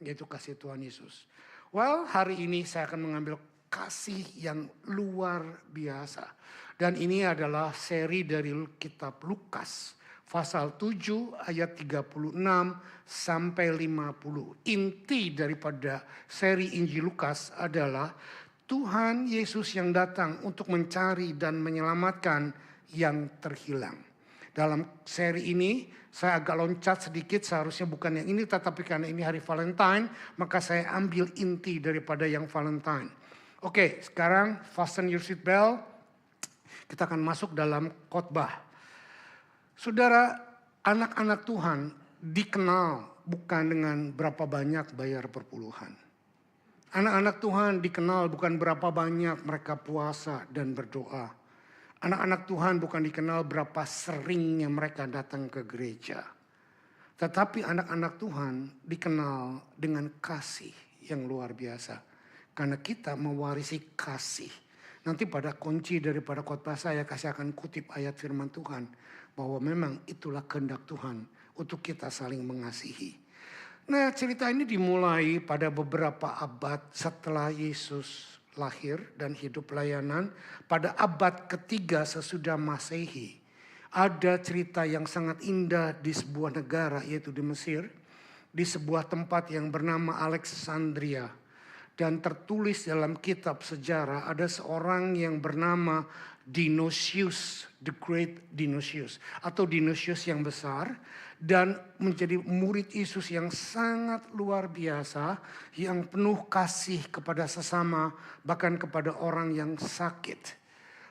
yaitu kasih Tuhan Yesus. Well, hari ini saya akan mengambil kasih yang luar biasa. Dan ini adalah seri dari kitab Lukas. Pasal 7 ayat 36 sampai 50. Inti daripada seri Injil Lukas adalah Tuhan Yesus yang datang untuk mencari dan menyelamatkan yang terhilang. Dalam seri ini saya agak loncat sedikit, seharusnya bukan yang ini, tetapi karena ini hari Valentine, maka saya ambil inti daripada yang Valentine. Oke, sekarang fasten your seat belt, kita akan masuk dalam khotbah. Saudara, anak-anak Tuhan dikenal bukan dengan berapa banyak bayar perpuluhan. Anak-anak Tuhan dikenal bukan berapa banyak mereka puasa dan berdoa. Anak-anak Tuhan bukan dikenal berapa seringnya mereka datang ke gereja. Tetapi anak-anak Tuhan dikenal dengan kasih yang luar biasa. Karena kita mewarisi kasih. Nanti pada kunci daripada khotbah saya akan kutip ayat firman Tuhan. Bahwa memang itulah kehendak Tuhan untuk kita saling mengasihi. Nah, cerita ini dimulai pada beberapa abad setelah Yesus lahir dan hidup pelayanan. Pada abad ketiga sesudah Masehi. Ada cerita yang sangat indah di sebuah negara, yaitu di Mesir. Di sebuah tempat yang bernama Alexandria. Dan tertulis dalam kitab sejarah ada seorang yang bernama Dionysius, the Great Dionysius. Atau Dionysius yang besar. Dan menjadi murid Yesus yang sangat luar biasa. Yang penuh kasih kepada sesama, bahkan kepada orang yang sakit.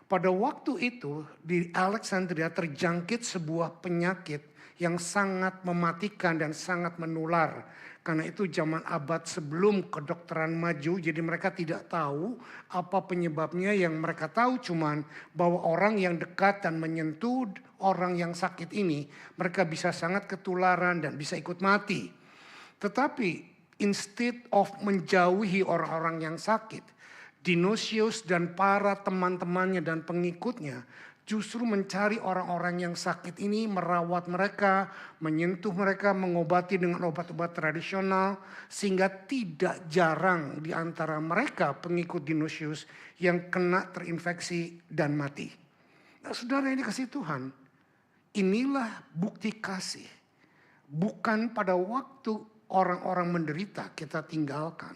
Pada waktu itu di Alexandria terjangkit sebuah penyakit yang sangat mematikan dan sangat menular. Karena itu zaman abad sebelum kedokteran maju, jadi mereka tidak tahu apa penyebabnya. Yang mereka tahu cuman bahwa orang yang dekat dan menyentuh orang yang sakit ini, mereka bisa sangat ketularan dan bisa ikut mati. Tetapi instead of menjauhi orang-orang yang sakit, Dionysius dan para teman-temannya dan pengikutnya justru mencari orang-orang yang sakit ini, merawat mereka, menyentuh mereka, mengobati dengan obat-obat tradisional. Sehingga tidak jarang di antara mereka pengikut Dionysius yang kena terinfeksi dan mati. Nah, saudara, ini kasih Tuhan. Inilah bukti kasih. Bukan pada waktu orang-orang menderita kita tinggalkan.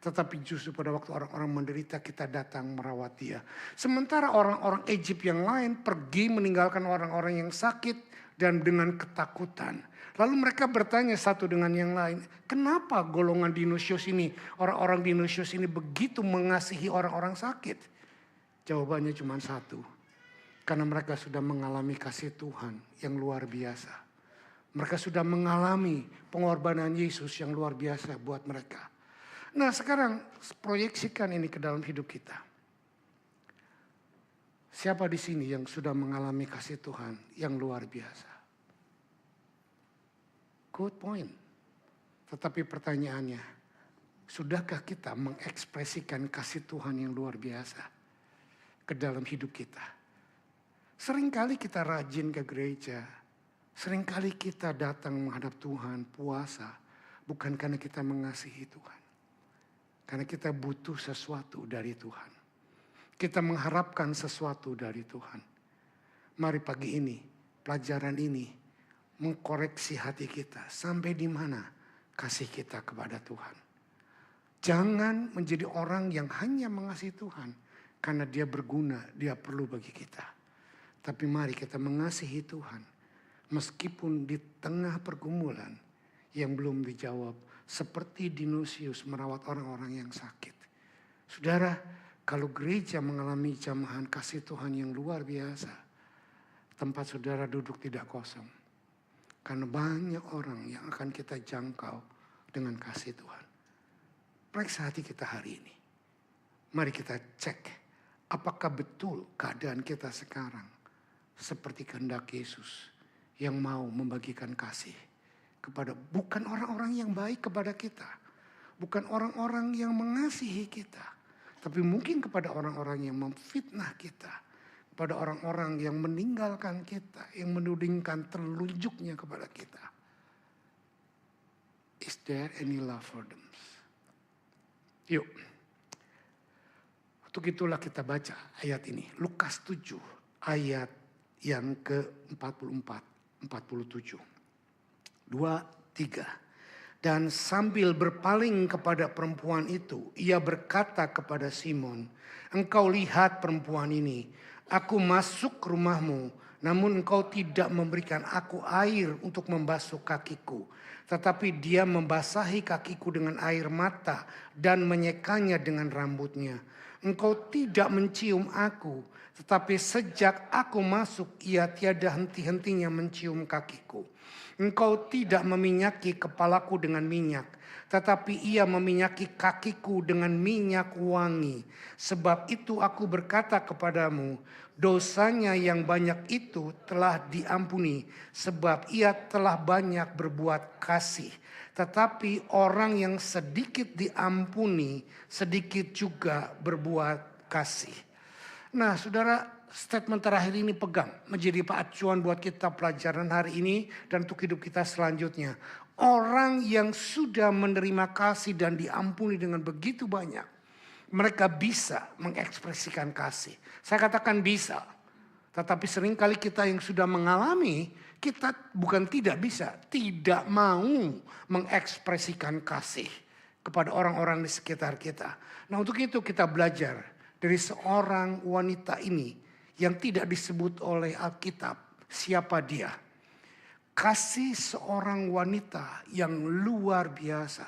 Tetapi justru pada waktu orang-orang menderita kita datang merawat dia. Sementara orang-orang Egypt yang lain pergi meninggalkan orang-orang yang sakit dan dengan ketakutan. Lalu mereka bertanya satu dengan yang lain, kenapa golongan Dionysius ini, orang-orang Dionysius ini begitu mengasihi orang-orang sakit? Jawabannya cuma satu, karena mereka sudah mengalami kasih Tuhan yang luar biasa. Mereka sudah mengalami pengorbanan Yesus yang luar biasa buat mereka. Nah, sekarang proyeksikan ini ke dalam hidup kita. Siapa di sini yang sudah mengalami kasih Tuhan yang luar biasa? Good point. Tetapi pertanyaannya, sudahkah kita mengekspresikan kasih Tuhan yang luar biasa ke dalam hidup kita? Seringkali kita rajin ke gereja. Seringkali kita datang menghadap Tuhan, puasa. Bukan karena kita mengasihi Tuhan. Karena kita butuh sesuatu dari Tuhan. Kita mengharapkan sesuatu dari Tuhan. Mari pagi ini, pelajaran ini mengkoreksi hati kita. Sampai di mana kasih kita kepada Tuhan. Jangan menjadi orang yang hanya mengasihi Tuhan. Karena dia berguna, dia perlu bagi kita. Tapi mari kita mengasihi Tuhan. Meskipun di tengah pergumulan yang belum dijawab. Seperti Dionysius merawat orang-orang yang sakit. Saudara, kalau gereja mengalami jamahan kasih Tuhan yang luar biasa. Tempat saudara duduk tidak kosong. Karena banyak orang yang akan kita jangkau dengan kasih Tuhan. Periksa hati kita hari ini. Mari kita cek. Apakah betul keadaan kita sekarang. Seperti kehendak Yesus. Yang mau membagikan kasih. Kepada bukan orang-orang yang baik kepada kita. Bukan orang-orang yang mengasihi kita. Tapi mungkin kepada orang-orang yang memfitnah kita. Kepada orang-orang yang meninggalkan kita. Yang menudingkan telunjuknya kepada kita. Is there any love for them? Yuk. Untuk itulah kita baca ayat ini. Lukas 7 ayat yang ke-44, 47. 2, 3. Dan sambil berpaling kepada perempuan itu, ia berkata kepada Simon, engkau lihat perempuan ini, aku masuk ke rumahmu, namun engkau tidak memberikan aku air untuk membasuh kakiku. Tetapi dia membasahi kakiku dengan air mata dan menyekanya dengan rambutnya. Engkau tidak mencium aku, tetapi sejak aku masuk ia tiada henti-hentinya mencium kakiku. Engkau tidak meminyaki kepalaku dengan minyak, tetapi ia meminyaki kakiku dengan minyak wangi. Sebab itu aku berkata kepadamu, dosanya yang banyak itu telah diampuni, sebab ia telah banyak berbuat kasih. Tetapi orang yang sedikit diampuni, sedikit juga berbuat kasih. Nah, saudara, statement terakhir ini pegang menjadi acuan buat kita pelajaran hari ini dan untuk hidup kita selanjutnya. Orang yang sudah menerima kasih dan diampuni dengan begitu banyak, mereka bisa mengekspresikan kasih. Saya katakan bisa, tetapi seringkali kita yang sudah mengalami, kita bukan tidak bisa, tidak mau mengekspresikan kasih kepada orang-orang di sekitar kita. Nah, untuk itu kita belajar dari seorang wanita ini yang tidak disebut oleh Alkitab siapa dia. Kasih seorang wanita yang luar biasa.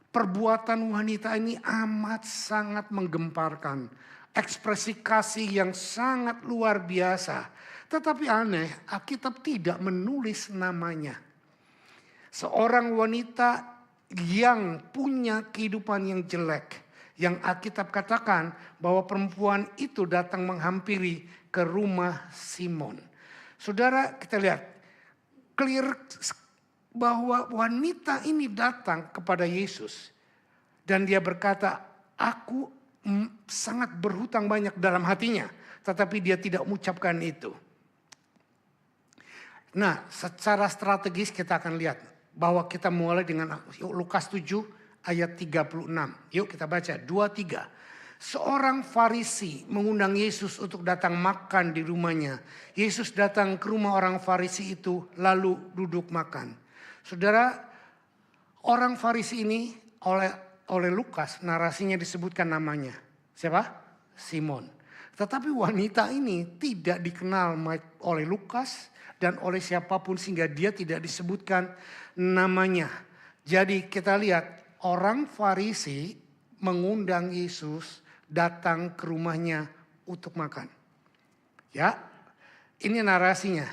Perbuatan wanita ini amat sangat menggemparkan. Ekspresi kasih yang sangat luar biasa. Tetapi aneh, Alkitab tidak menulis namanya. Seorang wanita yang punya kehidupan yang jelek. Yang Alkitab katakan bahwa perempuan itu datang menghampiri ke rumah Simon. Saudara, kita lihat clear bahwa wanita ini datang kepada Yesus. Dan dia berkata, aku sangat berhutang banyak dalam hatinya. Tetapi dia tidak mengucapkan itu. Nah, secara strategis kita akan lihat bahwa kita mulai dengan Lukas 7 ayat 36. Yuk kita baca 2-3. Seorang Farisi mengundang Yesus untuk datang makan di rumahnya. Yesus datang ke rumah orang Farisi itu lalu duduk makan. Saudara, orang Farisi ini oleh Lukas narasinya disebutkan namanya. Siapa? Simon. Tetapi wanita ini tidak dikenal oleh Lukas dan oleh siapapun sehingga dia tidak disebutkan namanya. Jadi kita lihat orang Farisi mengundang Yesus datang ke rumahnya untuk makan. Ya, ini narasinya.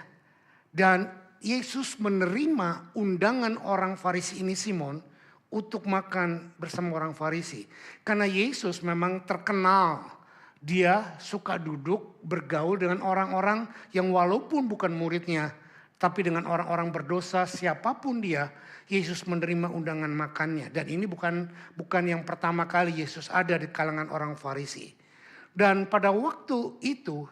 Dan Yesus menerima undangan orang Farisi ini Simon untuk makan bersama orang Farisi. Karena Yesus memang terkenal. Dia suka duduk bergaul dengan orang-orang yang walaupun bukan muridnya. Tapi dengan orang-orang berdosa siapapun dia, Yesus menerima undangan makannya. Dan ini bukan yang pertama kali Yesus ada di kalangan orang Farisi. Dan pada waktu itu,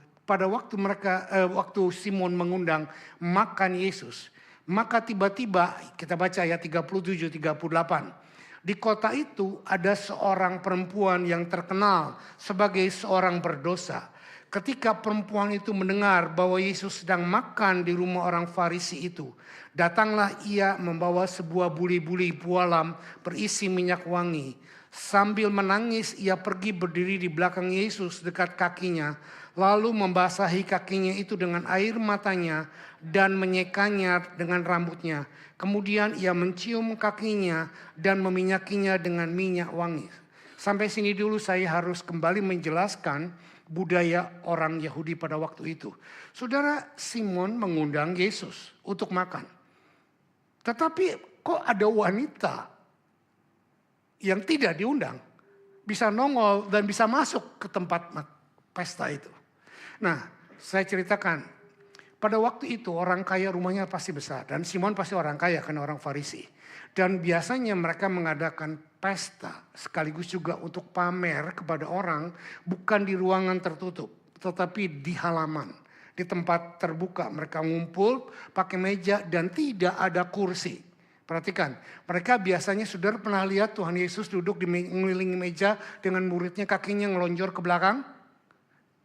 waktu Simon mengundang makan Yesus, maka tiba-tiba kita baca ayat 37-38. Di kota itu ada seorang perempuan yang terkenal sebagai seorang berdosa. Ketika perempuan itu mendengar bahwa Yesus sedang makan di rumah orang Farisi itu, datanglah ia membawa sebuah buli-buli bualam berisi minyak wangi. Sambil menangis ia pergi berdiri di belakang Yesus dekat kakinya, lalu membasahi kakinya itu dengan air matanya dan menyekanya dengan rambutnya. Kemudian ia mencium kakinya dan meminyakinya dengan minyak wangi. Sampai sini dulu saya harus kembali menjelaskan budaya orang Yahudi pada waktu itu. Saudara, Simon mengundang Yesus untuk makan. Tetapi kok ada wanita yang tidak diundang bisa nongol dan bisa masuk ke tempat pesta itu. Nah, saya ceritakan. Pada waktu itu orang kaya rumahnya pasti besar. Dan Simon pasti orang kaya karena orang Farisi. Dan biasanya mereka mengadakan pesta sekaligus juga untuk pamer kepada orang. Bukan di ruangan tertutup, tetapi di halaman. Di tempat terbuka mereka ngumpul pakai meja dan tidak ada kursi. Perhatikan, mereka biasanya saudara pernah lihat Tuhan Yesus duduk di mengelilingi meja dengan muridnya kakinya ngelonjor ke belakang?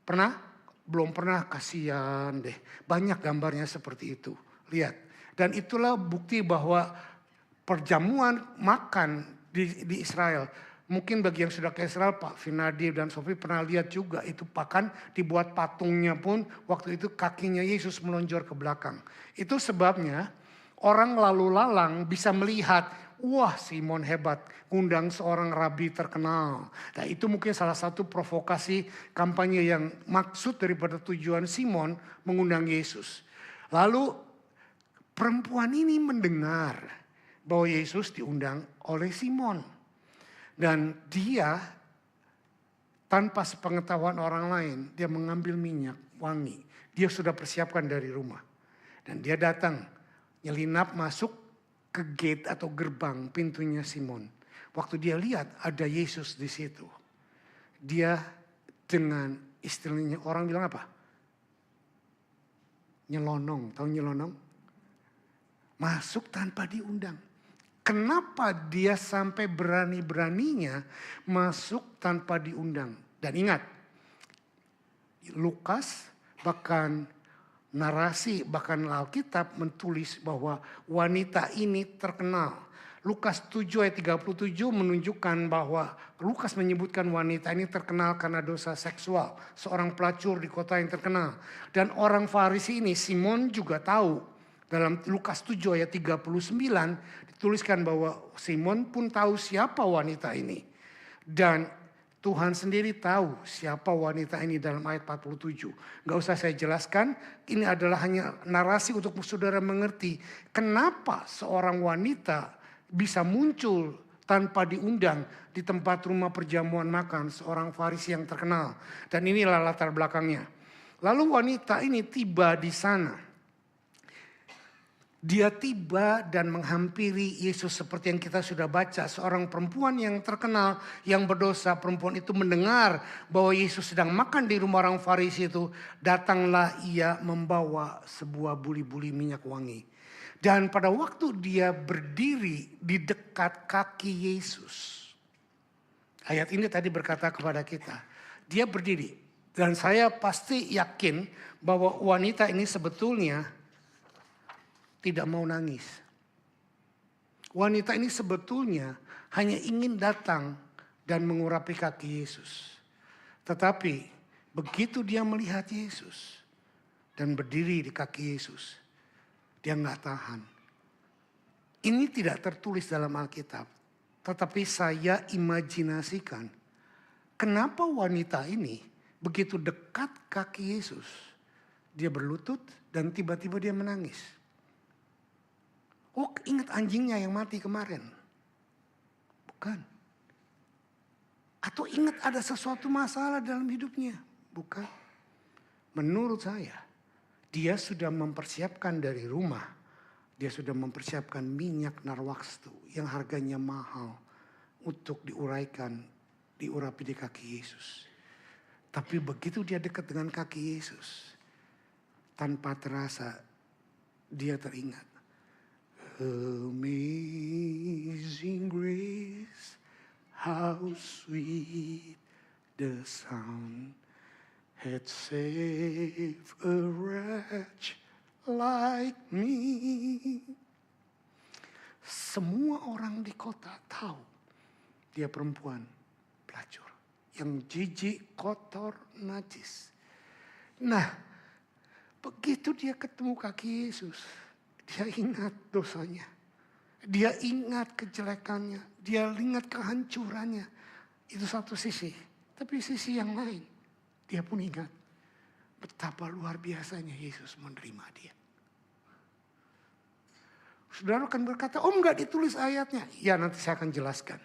Pernah? Belum pernah, kasihan deh. Banyak gambarnya seperti itu. Lihat. Dan itulah bukti bahwa perjamuan makan di Israel. Mungkin bagi yang sudah ke Israel, Pak Vinadi dan Sofi pernah lihat juga itu bahkan dibuat patungnya pun waktu itu kakinya Yesus melonjor ke belakang. Itu sebabnya orang lalu lalang bisa melihat, wah Simon hebat, ngundang seorang rabi terkenal. Nah itu mungkin salah satu provokasi kampanye yang maksud daripada tujuan Simon mengundang Yesus. Lalu perempuan ini mendengar bahwa Yesus diundang oleh Simon. Dan dia tanpa sepengetahuan orang lain, dia mengambil minyak wangi. Dia sudah persiapkan dari rumah. Dan dia datang, nyelinap masuk ke gate atau gerbang pintunya Simon. Waktu dia lihat ada Yesus di situ. Dia dengan istilahnya orang bilang apa? Nyelonong, tahu nyelonong? Masuk tanpa diundang. Kenapa dia sampai berani-beraninya masuk tanpa diundang? Dan ingat, Lukas bahkan narasi, bahkan Alkitab menulis bahwa wanita ini terkenal. Lukas 7 ayat 37 menunjukkan bahwa Lukas menyebutkan wanita ini terkenal karena dosa seksual. Seorang pelacur di kota yang terkenal. Dan orang Farisi ini, Simon juga tahu. Dalam Lukas 7 ayat 39 dituliskan bahwa Simon pun tahu siapa wanita ini. Dan Tuhan sendiri tahu siapa wanita ini dalam ayat 47. Gak usah saya jelaskan, ini adalah hanya narasi untuk saudara mengerti. Kenapa seorang wanita bisa muncul tanpa diundang di tempat rumah perjamuan makan seorang Farisi yang terkenal. Dan inilah latar belakangnya. Lalu wanita ini tiba di sana. Dia tiba dan menghampiri Yesus seperti yang kita sudah baca. Seorang perempuan yang terkenal, yang berdosa. Perempuan itu mendengar bahwa Yesus sedang makan di rumah orang Farisi itu. Datanglah ia membawa sebuah buli-buli minyak wangi. Dan pada waktu dia berdiri di dekat kaki Yesus. Ayat ini tadi berkata kepada kita. Dia berdiri. Dan saya pasti yakin bahwa wanita ini sebetulnya tidak mau nangis. Wanita ini sebetulnya hanya ingin datang dan mengurapi kaki Yesus. Tetapi begitu dia melihat Yesus dan berdiri di kaki Yesus, dia nggak tahan. Ini tidak tertulis dalam Alkitab, tetapi saya imajinasikan kenapa wanita ini begitu dekat kaki Yesus, dia berlutut dan tiba-tiba dia menangis. Oh, ingat anjingnya yang mati kemarin? Bukan. Atau ingat ada sesuatu masalah dalam hidupnya? Bukan. Menurut saya, dia sudah mempersiapkan dari rumah. Dia sudah mempersiapkan minyak narwakstu yang harganya mahal untuk diurapi di kaki Yesus. Tapi begitu dia dekat dengan kaki Yesus, tanpa terasa dia teringat. Amazing grace, how sweet the sound had saved a wretch like me. Semua orang di kota tahu dia perempuan pelacur yang jijik, kotor, najis. Nah, begitu dia ketemu kaki Yesus, dia ingat dosanya. Dia ingat kejelekannya. Dia ingat kehancurannya. Itu satu sisi. Tapi sisi yang lain, dia pun ingat betapa luar biasanya Yesus menerima dia. Saudara akan berkata, enggak ditulis ayatnya. Ya, nanti saya akan jelaskan.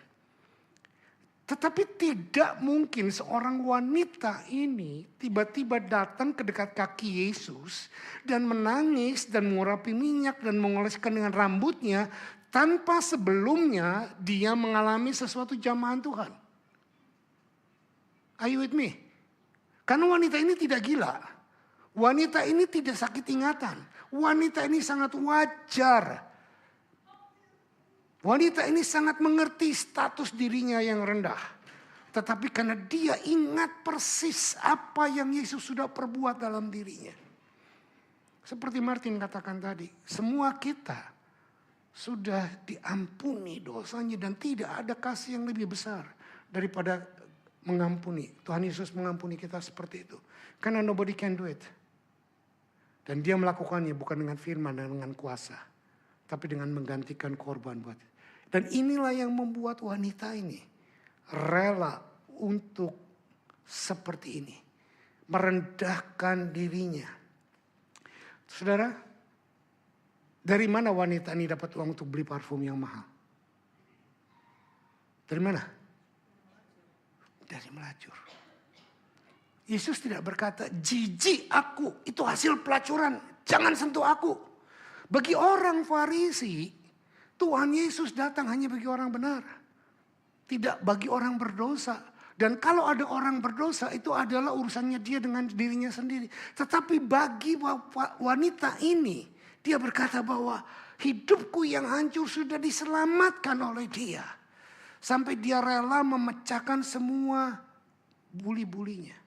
Tetapi tidak mungkin seorang wanita ini tiba-tiba datang ke dekat kaki Yesus dan menangis dan mengurapi minyak dan mengoleskan dengan rambutnya tanpa sebelumnya dia mengalami sesuatu jamahan Tuhan. Are you with me? Karena wanita ini tidak gila. Wanita ini tidak sakit ingatan. Wanita ini sangat wajar. Wanita ini sangat mengerti status dirinya yang rendah. Tetapi karena dia ingat persis apa yang Yesus sudah perbuat dalam dirinya. Seperti Martin katakan tadi, semua kita sudah diampuni dosanya dan tidak ada kasih yang lebih besar daripada mengampuni. Tuhan Yesus mengampuni kita seperti itu. Karena nobody can do it. Dan dia melakukannya bukan dengan firman dan dengan kuasa. Tapi dengan menggantikan korban buat. Dan inilah yang membuat wanita ini rela untuk seperti ini. Merendahkan dirinya. Saudara, dari mana wanita ini dapat uang untuk beli parfum yang mahal? Dari mana? Dari melacur. Yesus tidak berkata, jijik aku, itu hasil pelacuran, jangan sentuh aku. Bagi orang Farisi, Tuhan Yesus datang hanya bagi orang benar. Tidak bagi orang berdosa. Dan kalau ada orang berdosa, itu adalah urusannya dia dengan dirinya sendiri. Tetapi bagi wanita ini, dia berkata bahwa hidupku yang hancur sudah diselamatkan oleh dia. Sampai dia rela memecahkan semua buli-bulinya.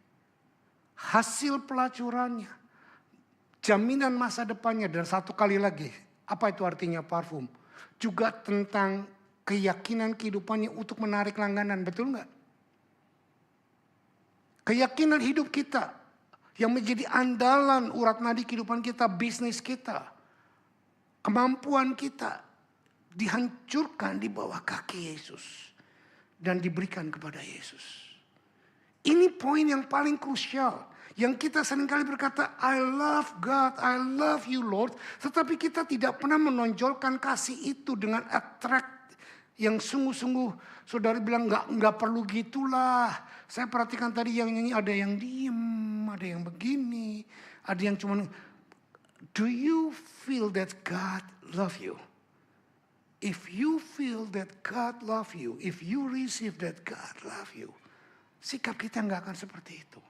Hasil pelacurannya, jaminan masa depannya, dan satu kali lagi, apa itu artinya parfum? Juga tentang keyakinan kehidupannya untuk menarik langganan, betul nggak? Keyakinan hidup kita yang menjadi andalan urat nadi kehidupan kita, bisnis kita, kemampuan kita dihancurkan di bawah kaki Yesus dan diberikan kepada Yesus. Ini poin yang paling krusial. Yang kita seringkali berkata, I love God, I love you Lord. Tetapi kita tidak pernah menonjolkan kasih itu dengan attract yang sungguh-sungguh. Saudara bilang nggak perlu gitulah. Saya perhatikan tadi yang nyanyi ada yang diem, ada yang begini. Ada yang cuma, do you feel that God love you? If you feel that God love you, if you receive that God love you, sikap kita nggak akan seperti itu.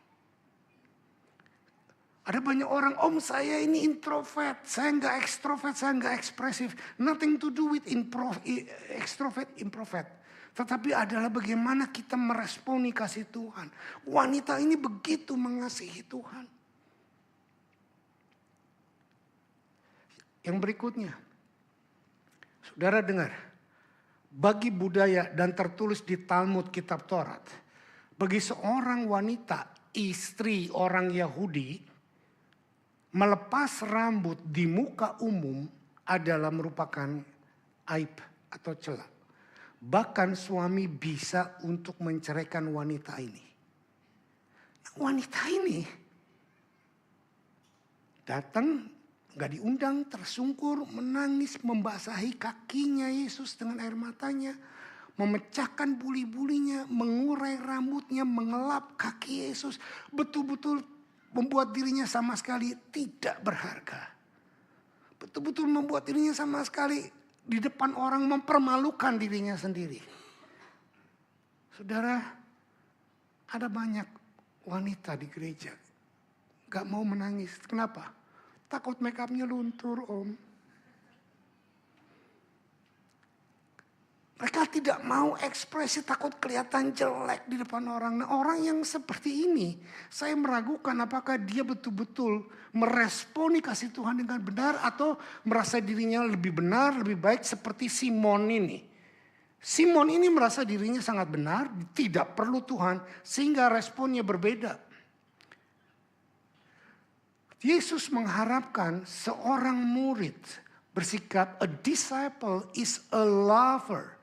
Ada banyak orang, om saya ini introvert, saya nggak ekstrovert, saya nggak ekspresif. Nothing to do with extrovert, introvert. Tetapi adalah bagaimana kita meresponi kasih Tuhan. Wanita ini begitu mengasihi Tuhan. Yang berikutnya, saudara dengar. Bagi budaya dan tertulis di Talmud Kitab Taurat. Bagi seorang wanita, istri orang Yahudi, melepas rambut di muka umum adalah merupakan aib atau cela. Bahkan suami bisa untuk menceraikan wanita ini. Wanita ini datang, gak diundang, tersungkur, menangis, membasahi kakinya Yesus dengan air matanya. Memecahkan buli-bulinya, mengurai rambutnya, mengelap kaki Yesus. Betul-betul membuat dirinya sama sekali tidak berharga. Betul-betul membuat dirinya sama sekali di depan orang mempermalukan dirinya sendiri. Saudara, ada banyak wanita di gereja gak mau menangis. Kenapa? Takut make upnya luntur, om. Mereka tidak mau ekspresi, takut kelihatan jelek di depan orang. Nah, orang yang seperti ini, saya meragukan apakah dia betul-betul meresponi kasih Tuhan dengan benar atau merasa dirinya lebih benar, lebih baik seperti Simon ini. Simon ini merasa dirinya sangat benar, tidak perlu Tuhan, sehingga responnya berbeda. Yesus mengharapkan seorang murid bersikap, a disciple is a lover.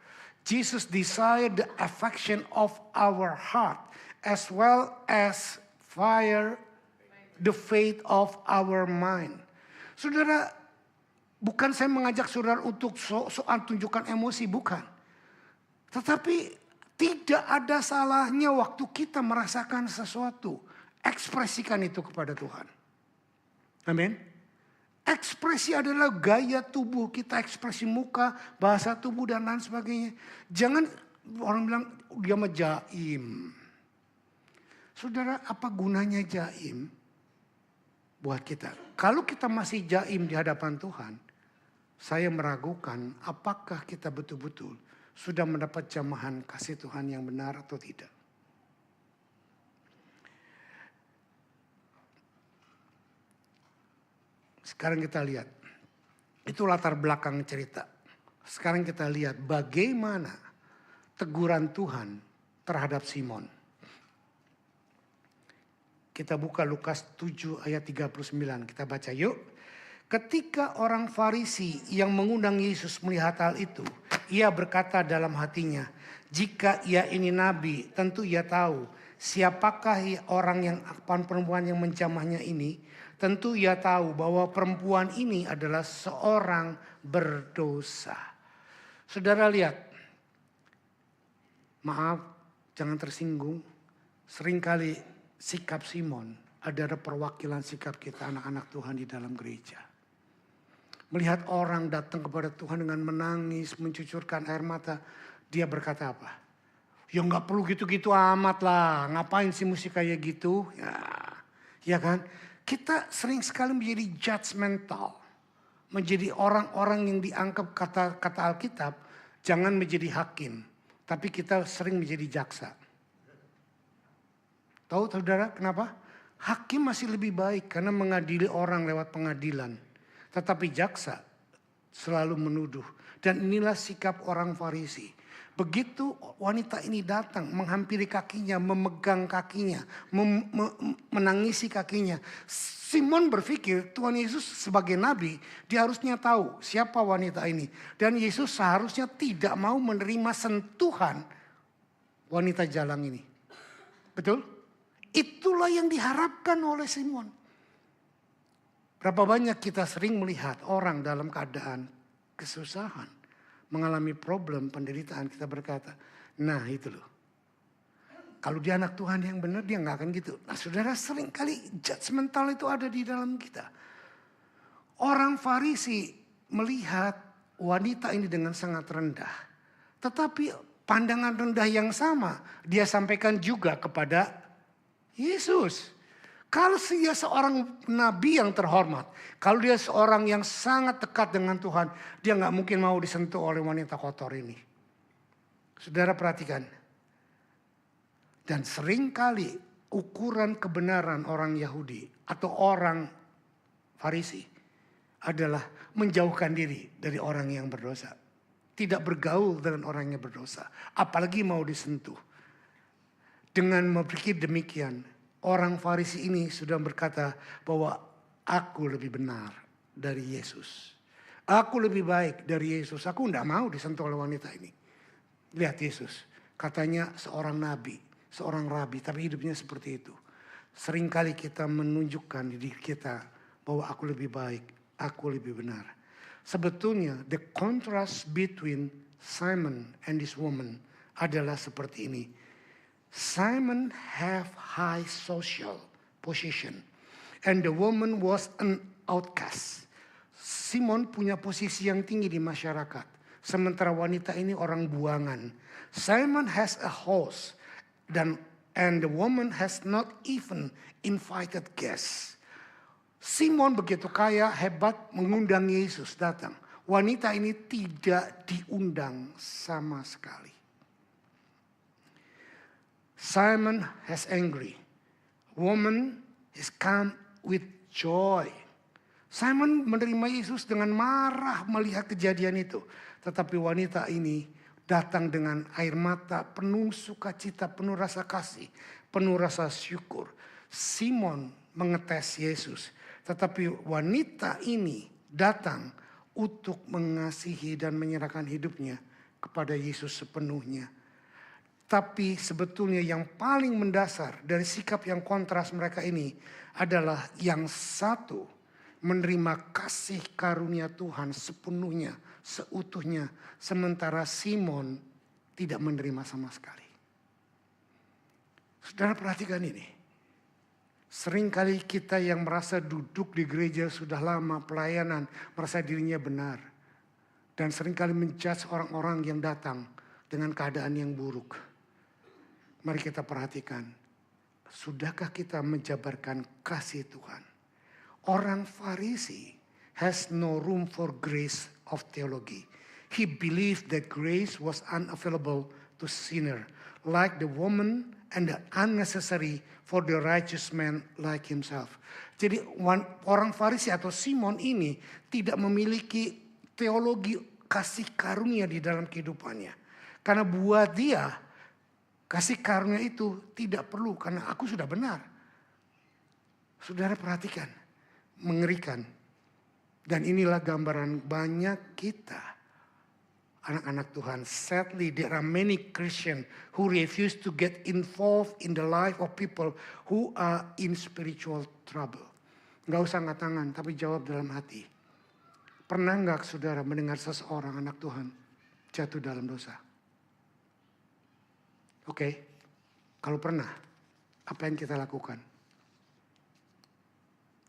Jesus desired the affection of our heart as well as the faith of our mind. Saudara, bukan saya mengajak saudara untuk soal tunjukkan emosi, bukan. Tetapi tidak ada salahnya waktu kita merasakan sesuatu, ekspresikan itu kepada Tuhan. Amin. Ekspresi adalah gaya tubuh kita, ekspresi muka, bahasa tubuh dan lain sebagainya. Jangan orang bilang dia mah jaim. Saudara, apa gunanya jaim buat kita? Kalau kita masih jaim di hadapan Tuhan, saya meragukan apakah kita betul-betul sudah mendapat jamahan kasih Tuhan yang benar atau tidak. Sekarang kita lihat, itu latar belakang cerita. Sekarang kita lihat bagaimana teguran Tuhan terhadap Simon. Kita buka Lukas 7 ayat 39, kita baca yuk. Ketika orang Farisi yang mengundang Yesus melihat hal itu, ia berkata dalam hatinya, jika ia ini nabi, tentu ia tahu siapakah orang yang perempuan yang menjamahnya ini. Tentu ia tahu bahwa perempuan ini adalah seorang berdosa. Saudara lihat, maaf, jangan tersinggung. Seringkali sikap Simon adalah perwakilan sikap kita anak-anak Tuhan di dalam gereja. Melihat orang datang kepada Tuhan dengan menangis, mencucurkan air mata, dia berkata apa? Ya nggak perlu gitu-gitu amat lah, ngapain sih mesti kayak gitu? Ya kan? Kita sering sekali menjadi judgmental. Menjadi orang-orang yang dianggap kata Alkitab, jangan menjadi hakim. Tapi kita sering menjadi jaksa. Tahu saudara kenapa? Hakim masih lebih baik karena mengadili orang lewat pengadilan. Tetapi jaksa selalu menuduh. Dan inilah sikap orang Farisi. Begitu wanita ini datang menghampiri kakinya, memegang kakinya, menangisi kakinya. Simon berpikir Tuhan Yesus sebagai nabi, dia harusnya tahu siapa wanita ini. Dan Yesus seharusnya tidak mau menerima sentuhan wanita jalang ini. Betul? Itulah yang diharapkan oleh Simon. Berapa banyak kita sering melihat orang dalam keadaan kesusahan, mengalami problem, penderitaan, kita berkata, nah itu loh. Kalau dia anak Tuhan yang benar, dia gak akan gitu. Nah saudara, sering kali judgmental itu ada di dalam kita. Orang Farisi melihat wanita ini dengan sangat rendah. Tetapi pandangan rendah yang sama dia sampaikan juga kepada Yesus. Kalau dia seorang nabi yang terhormat, kalau dia seorang yang sangat dekat dengan Tuhan, dia gak mungkin mau disentuh oleh wanita kotor ini. Saudara perhatikan. Dan seringkali ukuran kebenaran orang Yahudi atau orang Farisi adalah menjauhkan diri dari orang yang berdosa. Tidak bergaul dengan orang yang berdosa, apalagi mau disentuh. Dengan berpikir demikian, orang Farisi ini sudah berkata bahwa aku lebih benar dari Yesus. Aku lebih baik dari Yesus. Aku tidak mau disentuh oleh wanita ini. Lihat Yesus, katanya seorang nabi, seorang rabi, tapi hidupnya seperti itu. Seringkali kita menunjukkan diri kita bahwa aku lebih baik, aku lebih benar. Sebetulnya the contrast between Simon and this woman adalah seperti ini. Simon have high social position and the woman was an outcast. Simon punya posisi yang tinggi di masyarakat, sementara wanita ini orang buangan. Simon has a house and the woman has not even invited guests. Simon begitu kaya, hebat, mengundang Yesus datang. Wanita ini tidak diundang sama sekali. Simon has angry. Woman has come with joy. Simon menerima Yesus dengan marah melihat kejadian itu. Tetapi wanita ini datang dengan air mata, penuh sukacita, penuh rasa kasih, penuh rasa syukur. Simon mengetes Yesus. Tetapi wanita ini datang untuk mengasihi dan menyerahkan hidupnya kepada Yesus sepenuhnya. Tapi sebetulnya yang paling mendasar dari sikap yang kontras mereka ini adalah yang satu menerima kasih karunia Tuhan sepenuhnya, seutuhnya. Sementara Simon tidak menerima sama sekali. Saudara perhatikan ini. Seringkali kita yang merasa duduk di gereja sudah lama pelayanan, merasa dirinya benar. Dan seringkali menjudge orang-orang yang datang dengan keadaan yang buruk. Mari kita perhatikan, sudahkah kita menjabarkan kasih Tuhan? Orang Farisi has no room for grace of theology. He believed that grace was unavailable to sinner, like the woman, and unnecessary for the righteous man like himself. Jadi orang Farisi atau Simon ini tidak memiliki teologi kasih karunia di dalam kehidupannya. Karena buat dia kasih karunia itu tidak perlu karena aku sudah benar. Saudara perhatikan, mengerikan. Dan inilah gambaran banyak kita, anak-anak Tuhan. Sadly, there are many Christians who refuse to get involved in the life of people who are in spiritual trouble. Gak usah angkat tangan, tapi jawab dalam hati. Pernah gak saudara mendengar seseorang anak Tuhan jatuh dalam dosa? Oke, kalau pernah, apa yang kita lakukan?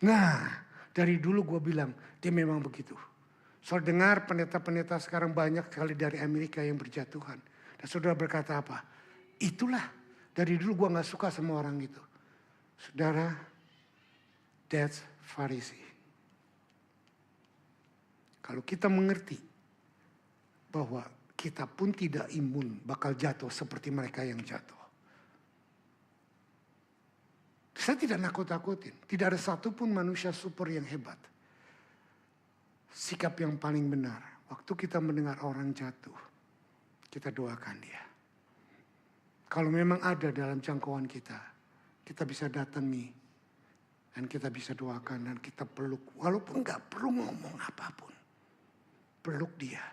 Nah, dari dulu gue bilang, dia memang begitu. Soal dengar pendeta-pendeta sekarang banyak sekali dari Amerika yang berjatuhan. Dan saudara berkata apa? Itulah, dari dulu gue gak suka sama orang itu. Saudara, that's Farisi. Kalau kita mengerti bahwa kita pun tidak imun bakal jatuh seperti mereka yang jatuh. Saya tidak nakut-nakutin. Tidak ada satupun manusia super yang hebat. Sikap yang paling benar. Waktu kita mendengar orang jatuh, kita doakan dia. Kalau memang ada dalam jangkauan kita bisa datangi. Dan kita bisa doakan dan kita peluk. Walaupun gak perlu ngomong apapun. Peluk dia.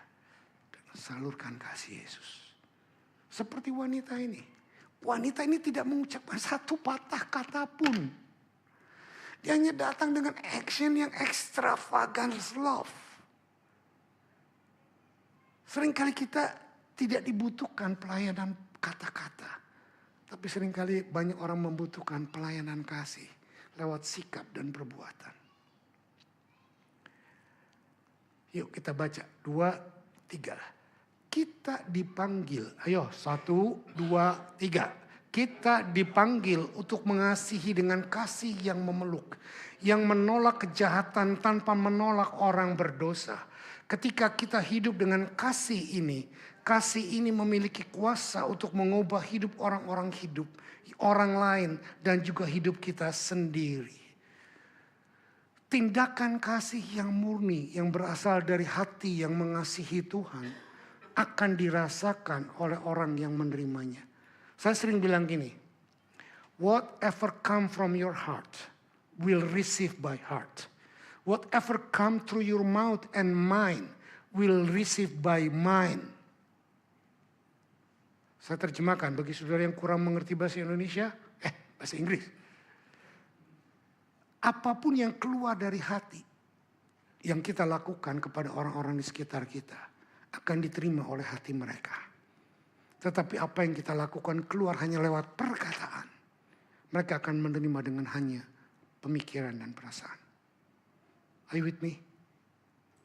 Salurkan kasih Yesus. Seperti wanita ini. Wanita ini tidak mengucapkan satu patah kata pun. Dia hanya datang dengan action yang extravagant love. Seringkali kita tidak dibutuhkan pelayanan kata-kata. Tapi seringkali banyak orang membutuhkan pelayanan kasih. Lewat sikap dan perbuatan. Yuk kita baca 2, 3. Kita dipanggil, ayo 1, 2, 3. Kita dipanggil untuk mengasihi dengan kasih yang memeluk. Yang menolak kejahatan tanpa menolak orang berdosa. Ketika kita hidup dengan kasih ini memiliki kuasa untuk mengubah hidup orang-orang hidup. Orang lain dan juga hidup kita sendiri. Tindakan kasih yang murni yang berasal dari hati yang mengasihi Tuhan akan dirasakan oleh orang yang menerimanya. Saya sering bilang gini, whatever come from your heart will receive by heart. Whatever come through your mouth and mind will receive by mind. Saya terjemahkan bagi saudara yang kurang mengerti bahasa Indonesia, bahasa Inggris. Apapun yang keluar dari hati yang kita lakukan kepada orang-orang di sekitar kita akan diterima oleh hati mereka. Tetapi apa yang kita lakukan keluar hanya lewat perkataan. Mereka akan menerima dengan hanya pemikiran dan perasaan. Are you with me?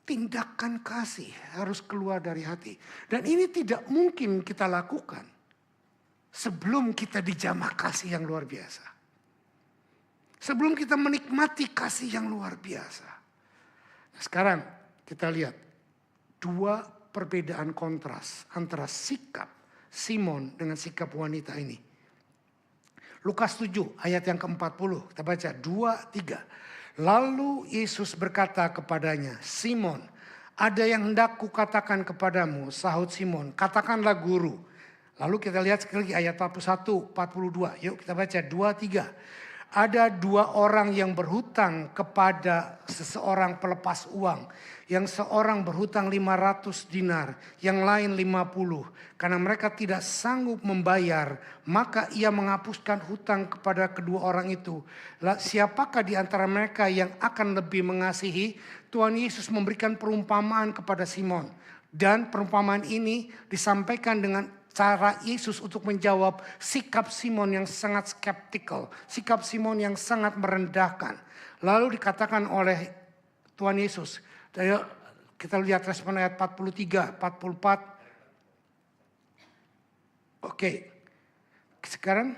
Tindakan kasih harus keluar dari hati. Dan ini tidak mungkin kita lakukan sebelum kita dijamah kasih yang luar biasa. Sebelum kita menikmati kasih yang luar biasa. Nah, sekarang kita lihat 2 perbedaan kontras antara sikap Simon dengan sikap wanita ini. Lukas 7 ayat yang ke-40. Kita baca 2, 3. Lalu Yesus berkata kepadanya, Simon, ada yang hendak kukatakan kepadamu, sahut Simon, katakanlah guru. Lalu kita lihat sekali lagi ayat 41, 42. Yuk kita baca 2, 3. Ada 2 orang yang berhutang kepada seseorang pelepas uang. Yang seorang berhutang 500 dinar, yang lain 50. Karena mereka tidak sanggup membayar, maka ia menghapuskan hutang kepada kedua orang itu. Siapakah di antara mereka yang akan lebih mengasihi? Tuhan Yesus memberikan perumpamaan kepada Simon. Dan perumpamaan ini disampaikan dengan cara Yesus untuk menjawab sikap Simon yang sangat skeptikal. Sikap Simon yang sangat merendahkan. Lalu dikatakan oleh Tuhan Yesus. Kita lihat respon ayat 43, 44. Oke. Sekarang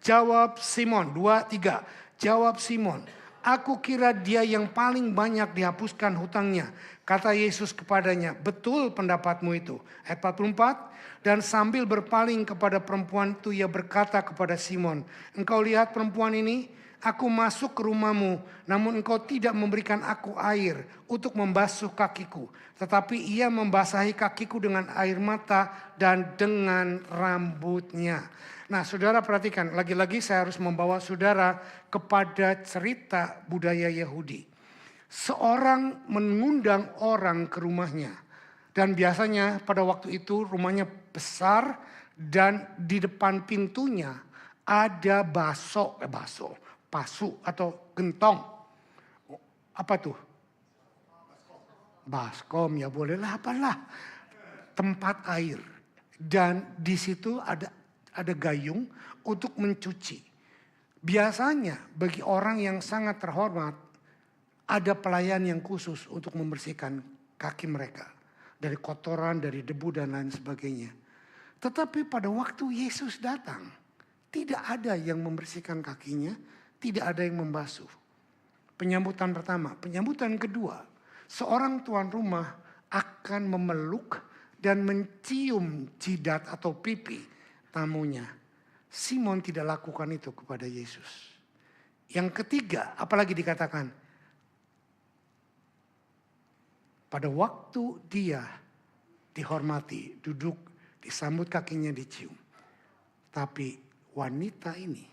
jawab Simon. 2, 3. Jawab Simon. Aku kira dia yang paling banyak dihapuskan hutangnya. Kata Yesus kepadanya, betul pendapatmu itu. Ayat 44, dan sambil berpaling kepada perempuan itu ia berkata kepada Simon, engkau lihat perempuan ini? Aku masuk ke rumahmu, namun engkau tidak memberikan aku air untuk membasuh kakiku. Tetapi ia membasahi kakiku dengan air mata dan dengan rambutnya. Nah, saudara perhatikan, lagi-lagi saya harus membawa saudara kepada cerita budaya Yahudi. Seorang mengundang orang ke rumahnya. Dan biasanya pada waktu itu rumahnya besar dan di depan pintunya ada pasu atau gentong. Apa tuh? Baskom, ya bolehlah apalah. Tempat air. Dan di situ ada gayung untuk mencuci. Biasanya bagi orang yang sangat terhormat, ada pelayan yang khusus untuk membersihkan kaki mereka. Dari kotoran, dari debu dan lain sebagainya. Tetapi pada waktu Yesus datang, tidak ada yang membersihkan kakinya, tidak ada yang membasuh. Penyambutan pertama. Penyambutan kedua, seorang tuan rumah akan memeluk dan mencium jidat atau pipi tamunya. Simon tidak lakukan itu kepada Yesus. Yang ketiga, apalagi dikatakan, pada waktu dia dihormati, duduk, disambut kakinya dicium. Tapi wanita ini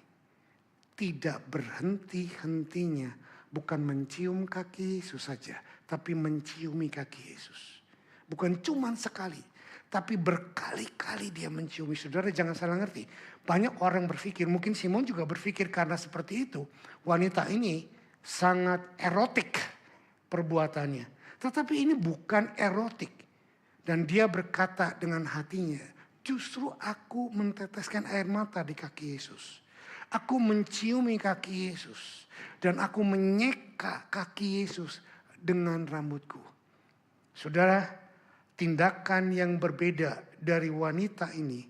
tidak berhenti-hentinya, bukan mencium kaki Yesus saja, tapi menciumi kaki Yesus. Bukan cuma sekali, tapi berkali-kali dia menciumi. Saudara jangan salah ngerti. Banyak orang berpikir, mungkin Simon juga berpikir karena seperti itu. Wanita ini sangat erotik perbuatannya. Tetapi ini bukan erotik. Dan dia berkata dengan hatinya, justru aku menteteskan air mata di kaki Yesus. Aku menciumi kaki Yesus. Dan aku menyeka kaki Yesus dengan rambutku. Saudara, tindakan yang berbeda dari wanita ini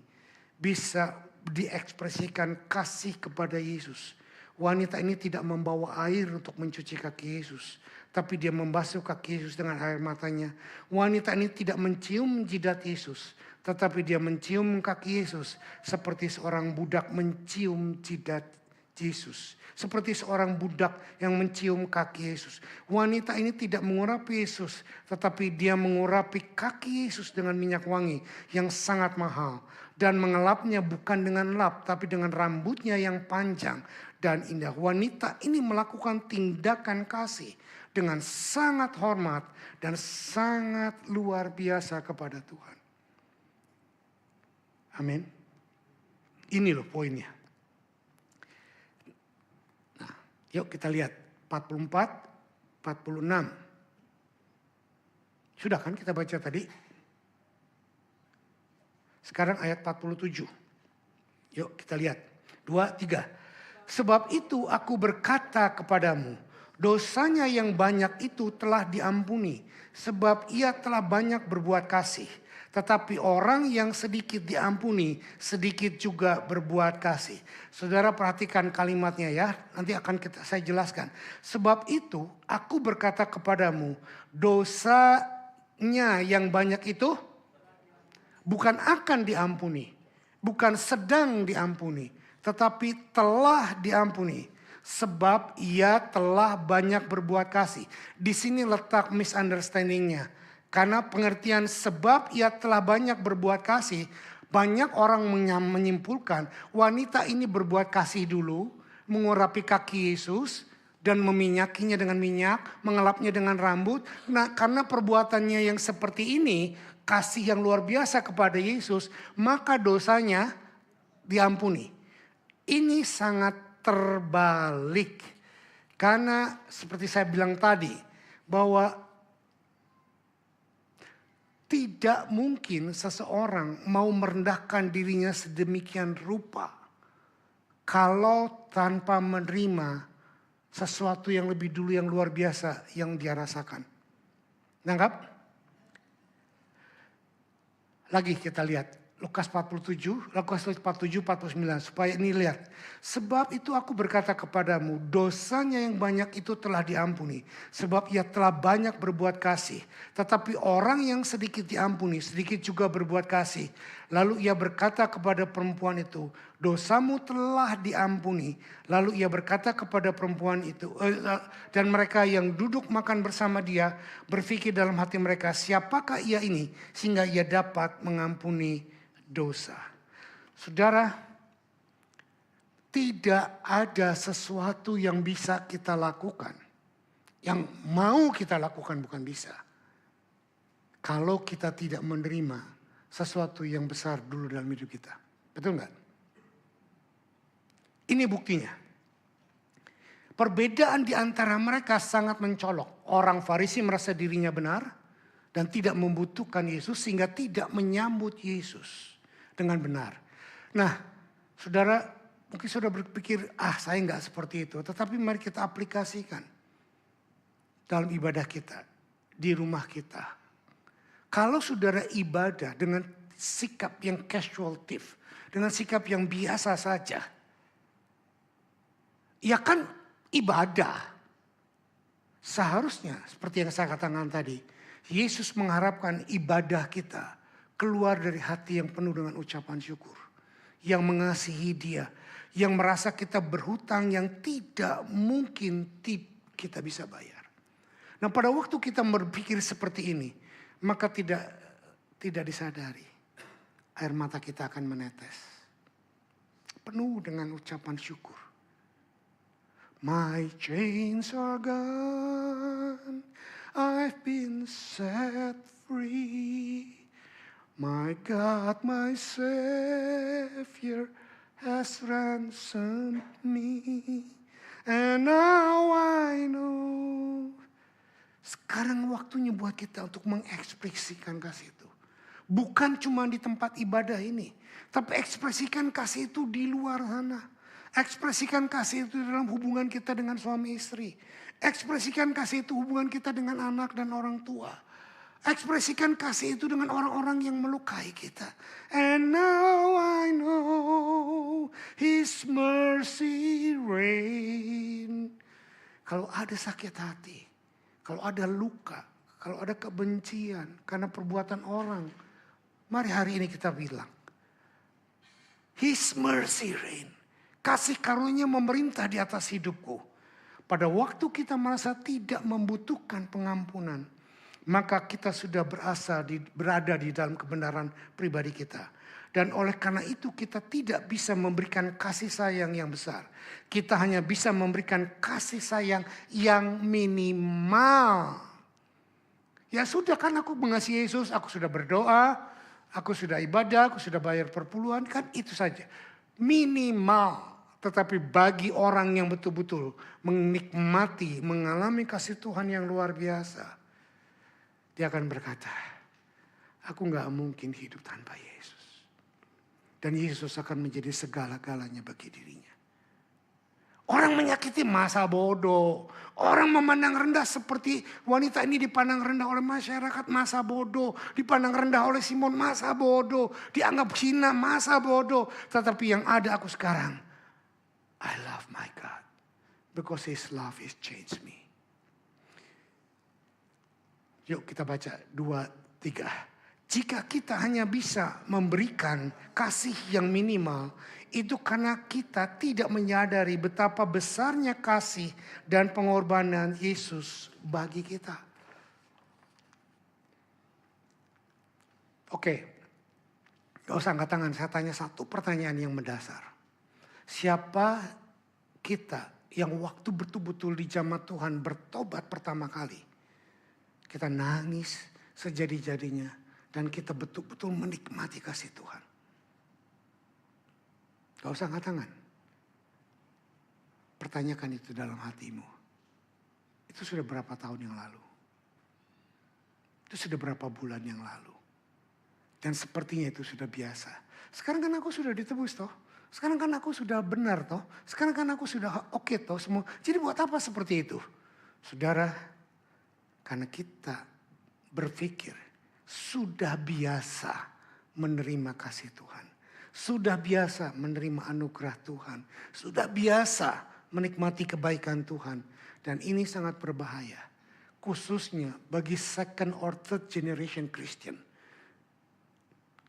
bisa diekspresikan kasih kepada Yesus. Wanita ini tidak membawa air untuk mencuci kaki Yesus. Tapi dia membasuh kaki Yesus dengan air matanya. Wanita ini tidak mencium jidat Yesus. Tetapi dia mencium kaki Yesus seperti seorang budak mencium jidat Yesus. Seperti seorang budak yang mencium kaki Yesus. Wanita ini tidak mengurapi Yesus, tetapi dia mengurapi kaki Yesus dengan minyak wangi yang sangat mahal. Dan mengelapnya bukan dengan lap, tapi dengan rambutnya yang panjang dan indah. Wanita ini melakukan tindakan kasih dengan sangat hormat dan sangat luar biasa kepada Tuhan. Amin. Ini loh poinnya. Nah, yuk kita lihat 44, 46. Sudah kan kita baca tadi? Sekarang ayat 47. Yuk kita lihat. 2, 3. Sebab itu aku berkata kepadamu, dosanya yang banyak itu telah diampuni. Sebab ia telah banyak berbuat kasih. Tetapi orang yang sedikit diampuni, sedikit juga berbuat kasih. Saudara perhatikan kalimatnya ya, nanti akan saya jelaskan. Sebab itu aku berkata kepadamu, dosanya yang banyak itu bukan akan diampuni, bukan sedang diampuni, tetapi telah diampuni. Sebab ia telah banyak berbuat kasih. Di sini letak misunderstandingnya. Karena pengertian sebab ia telah banyak berbuat kasih, banyak orang menyimpulkan wanita ini berbuat kasih dulu, mengurapi kaki Yesus dan meminyakinya dengan minyak, mengelapnya dengan rambut. Nah, karena perbuatannya yang seperti ini, kasih yang luar biasa kepada Yesus, maka dosanya diampuni. Ini sangat terbalik. Karena seperti saya bilang tadi, bahwa tidak mungkin seseorang mau merendahkan dirinya sedemikian rupa kalau tanpa menerima sesuatu yang lebih dulu yang luar biasa yang dia rasakan. Nangkap? Lagi kita lihat Lukas 47, Lukas 47, 49. Supaya ini lihat. Sebab itu aku berkata kepadamu, dosanya yang banyak itu telah diampuni. Sebab ia telah banyak berbuat kasih. Tetapi orang yang sedikit diampuni, sedikit juga berbuat kasih. Lalu ia berkata kepada perempuan itu, dosamu telah diampuni. Lalu ia berkata kepada perempuan itu, dan mereka yang duduk makan bersama dia, berpikir dalam hati mereka, siapakah ia ini? Sehingga ia dapat mengampuni dosa. Saudara, tidak ada sesuatu yang bisa kita lakukan. Yang mau kita lakukan bukan bisa. Kalau kita tidak menerima sesuatu yang besar dulu dalam hidup kita. Betul nggak? Ini buktinya. Perbedaan di antara mereka sangat mencolok. Orang Farisi merasa dirinya benar dan tidak membutuhkan Yesus sehingga tidak menyambut Yesus dengan benar. Nah, saudara, mungkin saudara berpikir, saya nggak seperti itu. Tetapi mari kita aplikasikan dalam ibadah kita, di rumah kita. Kalau saudara ibadah dengan sikap yang casualtif, dengan sikap yang biasa saja, ya kan ibadah. Seharusnya seperti yang saya katakan tadi, Yesus mengharapkan ibadah kita keluar dari hati yang penuh dengan ucapan syukur. Yang mengasihi dia. Yang merasa kita berhutang yang tidak mungkin kita bisa bayar. Nah, pada waktu kita berpikir seperti ini, maka tidak disadari air mata kita akan menetes. Penuh dengan ucapan syukur. My chains are gone. I've been set free. My God, my Savior has ransomed me. And now I know. Sekarang waktunya buat kita untuk mengekspresikan kasih itu. Bukan cuma di tempat ibadah ini. Tapi ekspresikan kasih itu di luar sana. Ekspresikan kasih itu dalam hubungan kita dengan suami istri. Ekspresikan kasih itu hubungan kita dengan anak dan orang tua. Ekspresikan kasih itu dengan orang-orang yang melukai kita. And now I know His mercy reign. Kalau ada sakit hati, kalau ada luka, kalau ada kebencian karena perbuatan orang, mari hari ini kita bilang, His mercy reign. Kasih karunia memerintah di atas hidupku. Pada waktu kita merasa tidak membutuhkan pengampunan, maka kita sudah berada di dalam kebenaran pribadi kita. Dan oleh karena itu kita tidak bisa memberikan kasih sayang yang besar. Kita hanya bisa memberikan kasih sayang yang minimal. Ya sudah, kan aku mengasihi Yesus, aku sudah berdoa, aku sudah ibadah, aku sudah bayar perpuluhan, kan itu saja. Minimal. Tetapi bagi orang yang betul-betul menikmati, mengalami kasih Tuhan yang luar biasa, dia akan berkata, aku gak mungkin hidup tanpa Yesus. Dan Yesus akan menjadi segala-galanya bagi dirinya. Orang menyakiti masa bodoh. Orang memandang rendah seperti wanita ini dipandang rendah oleh masyarakat, masa bodoh. Dipandang rendah oleh Simon, masa bodoh. Dianggap hina, masa bodoh. Tetapi yang ada aku sekarang, I love my God. Because His love has changed me. Yuk kita baca 2, 3. Jika kita hanya bisa memberikan kasih yang minimal, itu karena kita tidak menyadari betapa besarnya kasih dan pengorbanan Yesus bagi kita. Oke, gak usah angkat tangan, saya tanya satu pertanyaan yang mendasar. Siapa kita yang waktu betul-betul di zaman Tuhan bertobat pertama kali? Kita nangis sejadi-jadinya dan kita betul-betul menikmati kasih Tuhan. Gak usah angkat tangan. Pertanyakan itu dalam hatimu. Itu sudah berapa tahun yang lalu? Itu sudah berapa bulan yang lalu? Dan sepertinya itu sudah biasa. Sekarang kan aku sudah ditebus toh. Sekarang kan aku sudah benar toh. Sekarang kan aku sudah oke toh semua. Jadi buat apa seperti itu? Saudara, karena kita berpikir sudah biasa menerima kasih Tuhan. Sudah biasa menerima anugerah Tuhan. Sudah biasa menikmati kebaikan Tuhan. Dan ini sangat berbahaya. Khususnya bagi second or third generation Christian.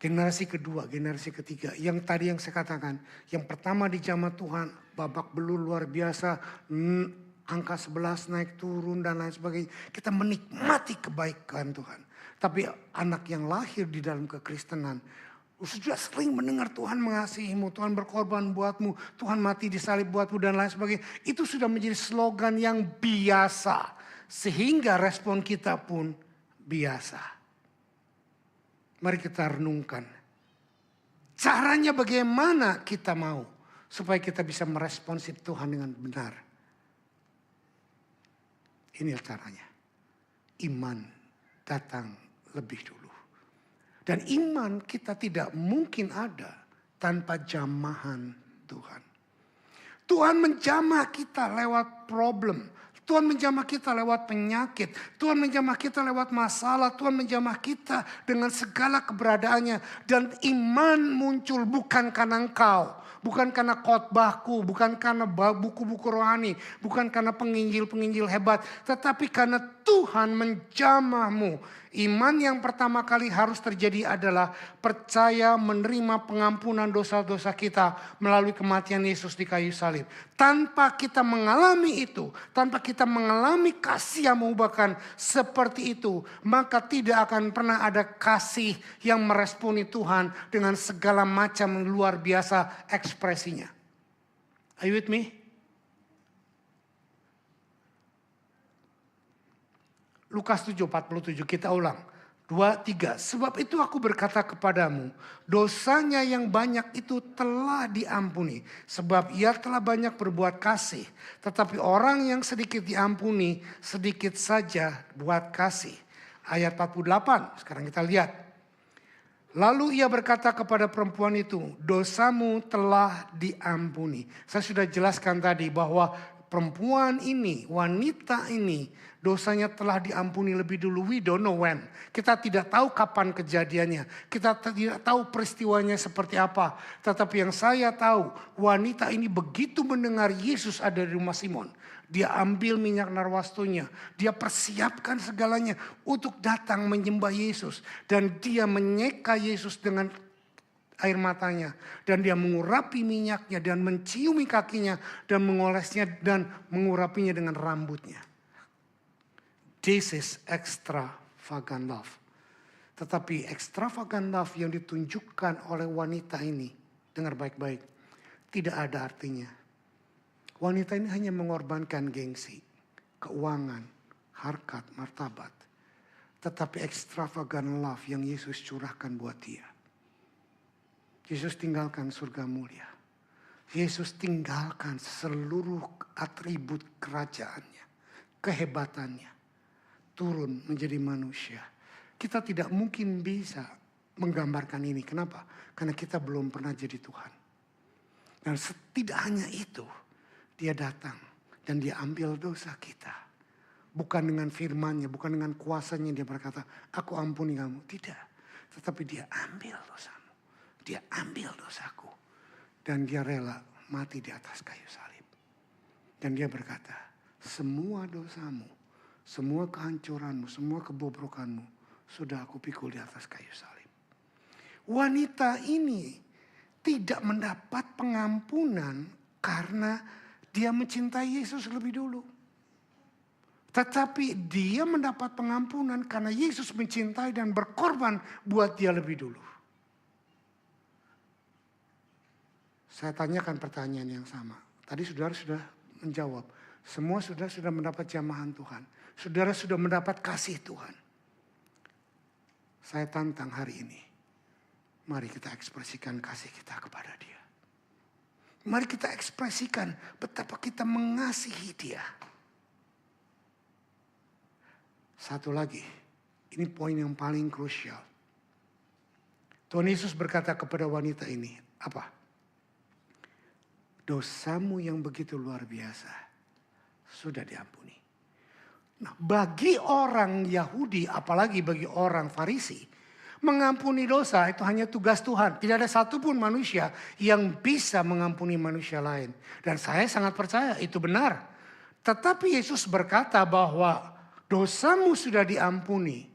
Generasi kedua, generasi ketiga. Yang tadi yang saya katakan. Yang pertama dijamah Tuhan, babak belur luar biasa. Angka 11 naik turun dan lain sebagainya. Kita menikmati kebaikan Tuhan. Tapi anak yang lahir di dalam kekristenan. Sudah sering mendengar Tuhan mengasihimu, Tuhan berkorban buatmu, Tuhan mati di salib buatmu dan lain sebagainya. Itu sudah menjadi slogan yang biasa. Sehingga respon kita pun biasa. Mari kita renungkan. Caranya bagaimana kita mau supaya kita bisa meresponsif Tuhan dengan benar. Inilah caranya. Iman datang lebih dulu. Dan iman kita tidak mungkin ada tanpa jamahan Tuhan. Tuhan menjamah kita lewat problem. Tuhan menjamah kita lewat penyakit. Tuhan menjamah kita lewat masalah. Tuhan menjamah kita dengan segala keberadaannya. Dan iman muncul bukan karena engkau. Bukan karena khotbahku. Bukan karena buku-buku rohani. Bukan karena penginjil-penginjil hebat. Tetapi karena Tuhan menjamahmu. Iman yang pertama kali harus terjadi adalah percaya menerima pengampunan dosa-dosa kita melalui kematian Yesus di kayu salib. Tanpa kita mengalami itu, tanpa kita mengalami kasih yang mengubahkan seperti itu, maka tidak akan pernah ada kasih yang meresponi Tuhan dengan segala macam luar biasa ekspresinya. Are you with me? Lukas 7:47 kita ulang. 2, 3. Sebab itu aku berkata kepadamu, dosanya yang banyak itu telah diampuni. Sebab ia telah banyak berbuat kasih. Tetapi orang yang sedikit diampuni, sedikit saja buat kasih. Ayat 48, sekarang kita lihat. Lalu ia berkata kepada perempuan itu, dosamu telah diampuni. Saya sudah jelaskan tadi bahwa perempuan ini, wanita ini, dosanya telah diampuni lebih dulu. We don't know when. Kita tidak tahu kapan kejadiannya. Kita tidak tahu peristiwanya seperti apa. Tetapi yang saya tahu, wanita ini begitu mendengar Yesus ada di rumah Simon. Dia ambil minyak narwastunya. Dia persiapkan segalanya untuk datang menyembah Yesus. Dan dia menyeka Yesus dengan air matanya. Dan dia mengurapi minyaknya dan menciumi kakinya. Dan mengolesnya dan mengurapinya dengan rambutnya. This is extravagant love. Tetapi extravagant love yang ditunjukkan oleh wanita ini, dengar baik-baik, tidak ada artinya. Wanita ini hanya mengorbankan gengsi, keuangan, harkat, martabat. Tetapi extravagant love yang Yesus curahkan buat dia. Yesus tinggalkan surga mulia. Yesus tinggalkan seluruh atribut kerajaannya, kehebatannya. Turun menjadi manusia. Kita tidak mungkin bisa menggambarkan ini. Kenapa? Karena kita belum pernah jadi Tuhan. Dan tidak hanya itu, dia datang dan dia ambil dosa kita. Bukan dengan firman-Nya, bukan dengan kuasanya dia berkata, aku ampuni kamu. Tidak. Tetapi dia ambil dosamu. Dia ambil dosaku. Dan dia rela mati di atas kayu salib. Dan dia berkata, semua dosamu, semua kehancuranmu, semua kebobrokanmu sudah aku pikul di atas kayu salib. Wanita ini tidak mendapat pengampunan karena dia mencintai Yesus lebih dulu. Tetapi dia mendapat pengampunan karena Yesus mencintai dan berkorban buat dia lebih dulu. Saya tanyakan pertanyaan yang sama. Tadi saudara sudah menjawab. Semua saudara sudah mendapat jamahan Tuhan. Saudara sudah mendapat kasih Tuhan. Saya tantang hari ini. Mari kita ekspresikan kasih kita kepada dia. Mari kita ekspresikan betapa kita mengasihi dia. Satu lagi. Ini poin yang paling krusial. Tuhan Yesus berkata kepada wanita ini. Apa? Dosamu yang begitu luar biasa sudah diampuni. Nah, bagi orang Yahudi, apalagi bagi orang Farisi, Mengampuni dosa itu hanya tugas Tuhan. Tidak ada satupun manusia yang bisa mengampuni manusia lain. Dan saya sangat percaya itu benar. Tetapi Yesus berkata bahwa dosamu sudah diampuni.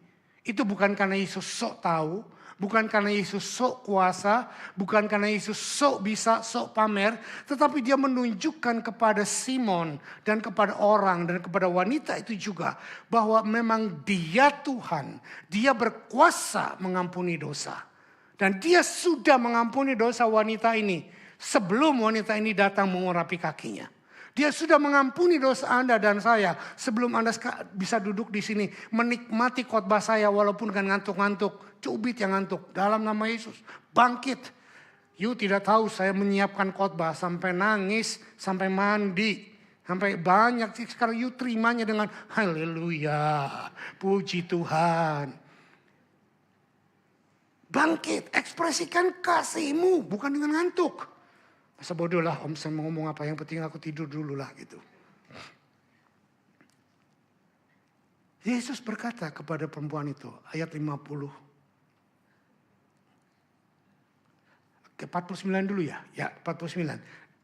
Itu bukan karena Yesus sok tahu, bukan karena Yesus sok kuasa, bukan karena Yesus sok bisa, sok pamer. Tetapi dia menunjukkan kepada Simon dan kepada orang dan kepada wanita itu juga. Bahwa memang dia Tuhan, dia berkuasa mengampuni dosa. Dan dia sudah mengampuni dosa wanita ini sebelum wanita ini datang mengurapi kakinya. Dia sudah mengampuni dosa Anda dan saya sebelum Anda bisa duduk di sini menikmati khotbah saya walaupun kan ngantuk-ngantuk, cubit yang ngantuk. Dalam nama Yesus, bangkit. You tidak tahu saya menyiapkan khotbah sampai nangis, sampai mandi, sampai banyak. Sekarang you terimanya dengan haleluya, puji Tuhan. Bangkit, ekspresikan kasihmu bukan dengan ngantuk. Masa bodoh lah om saya mau ngomong apa, yang penting aku tidur dulu lah gitu. Yesus berkata kepada perempuan itu, ayat 50. Ke 49 dulu ya, 49.